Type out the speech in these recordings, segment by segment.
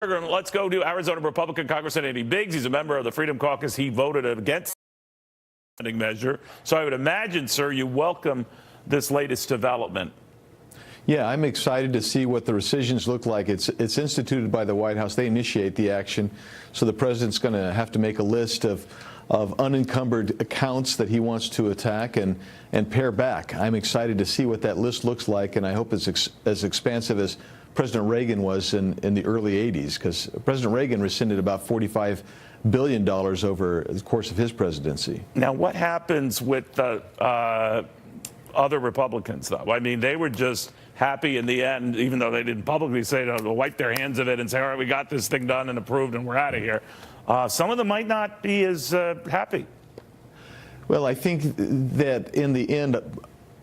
Let's go to Arizona Republican Congressman Biggs. He's a member of the Freedom Caucus. He voted against the spending measure. So I would imagine, sir, you welcome this latest development. Yeah, I'm excited to see what the rescissions look like. It's instituted by the White House. They initiate the action. So the president's going to have to make a list of unencumbered accounts that he wants to attack and pare back. I'm excited to see what that list looks like, and I hope it's as expansive as President Reagan was in the early 80s, because President Reagan rescinded about $45 billion over the course of his presidency. Now, what happens with the other Republicans, though? I mean, they were just happy in the end, even though they didn't publicly say it, to wipe their hands of it and say, all right, we got this thing done and approved and we're out of here. Some of them might not be as happy. Well, I think that in the end,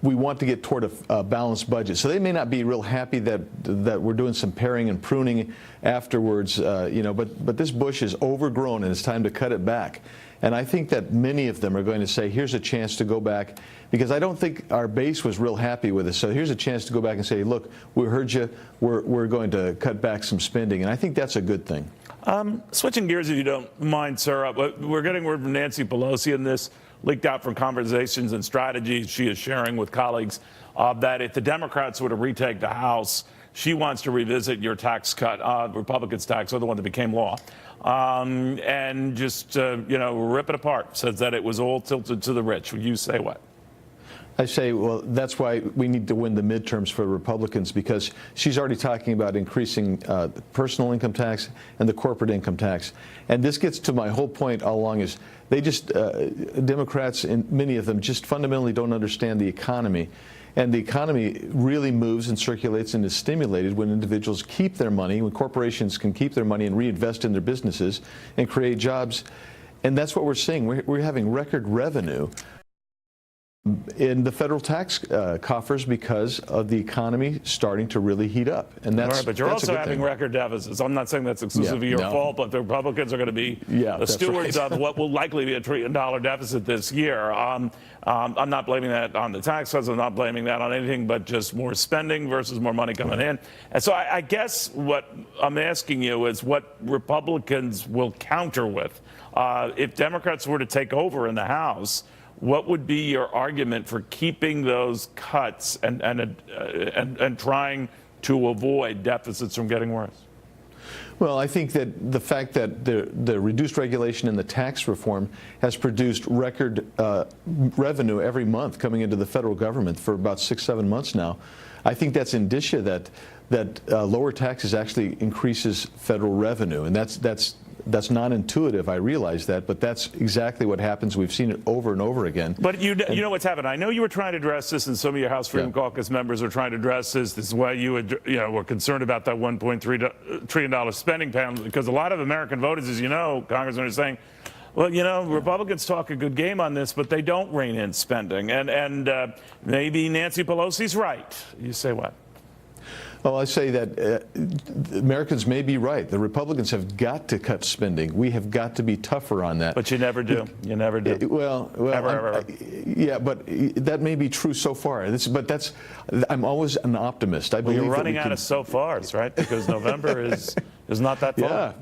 we want to get toward a balanced budget. So they may not be real happy that we're doing some paring and pruning afterwards, but this bush is overgrown and it's time to cut it back. And I think that many of them are going to say, here's a chance to go back, because I don't think our base was real happy with us. So here's a chance to go back and say, look, we heard you, we're going to cut back some spending. And I think that's a good thing. Switching gears, if you don't mind, sir, we're getting word from Nancy Pelosi in this, leaked out from conversations and strategies she is sharing with colleagues, that if the Democrats were to retake the House, she wants to revisit your tax cut, Republicans' tax, or the one that became law, and just, rip it apart. Says that it was all tilted to the rich. You say what? I say, well, that's why we need to win the midterms for Republicans, because she's already talking about increasing the personal income tax and the corporate income tax. And this gets to my whole point all along is they just, Democrats, and many of them, just fundamentally don't understand the economy. And the economy really moves and circulates and is stimulated when individuals keep their money, when corporations can keep their money and reinvest in their businesses and create jobs. And that's what we're seeing. We're having record revenue in the federal tax coffers because of the economy starting to really heat up. And that's, right, but you're also having record deficits. I'm not saying that's exclusively your fault, but the Republicans are going to be the stewards of what will likely be a $1 trillion deficit this year. I'm not blaming that on the tax cuts. I'm not blaming that on anything but just more spending versus more money coming in. And so I guess what I'm asking you is what Republicans will counter with. If Democrats were to take over in the House, what would be your argument for keeping those cuts and trying to avoid deficits from getting worse? Well, I think that the fact that the reduced regulation and the tax reform has produced record revenue every month coming into the federal government for about 6-7 months now, I think that's indicia that lower taxes actually increases federal revenue, and that's non-intuitive, I realize that, but that's exactly what happens. We've seen it over and over again. But you know what's happened. I know you were trying to address this, and some of your House Freedom Caucus members are trying to address this. This is why you were concerned about that $1.3 trillion spending plan, because a lot of American voters, as you know, Congressman, are saying, well, Republicans talk a good game on this, but they don't rein in spending. And maybe Nancy Pelosi's right. You say what? Well, I say that Americans may be right. The Republicans have got to cut spending. We have got to be tougher on that. But you never do. You never do. Ever. Yeah, but that may be true so far. I'm always an optimist. I believe you're running out of so fars, right? Because November is not that far. Yeah.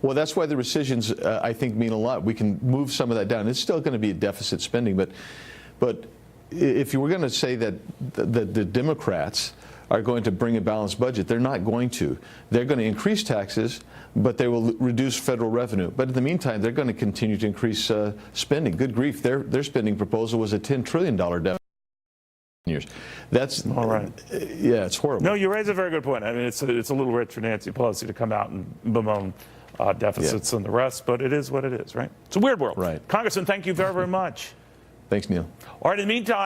Well, that's why the rescissions, I think, mean a lot. We can move some of that down. It's still going to be deficit spending, but if you were going to say that the Democrats are going to bring a balanced budget, they're not going to. They're going to increase taxes, but they will reduce federal revenue. But in the meantime, they're going to continue to increase spending. Good grief, their spending proposal was a $10 trillion deficit. Years. That's all right. Yeah, it's horrible. No, you raise a very good point. I mean, it's a little rich for Nancy Pelosi to come out and bemoan deficits and the rest, but it is what it is, right? It's a weird world. Right. Congressman, thank you very, very much. Thanks, Neil. All right, in the meantime.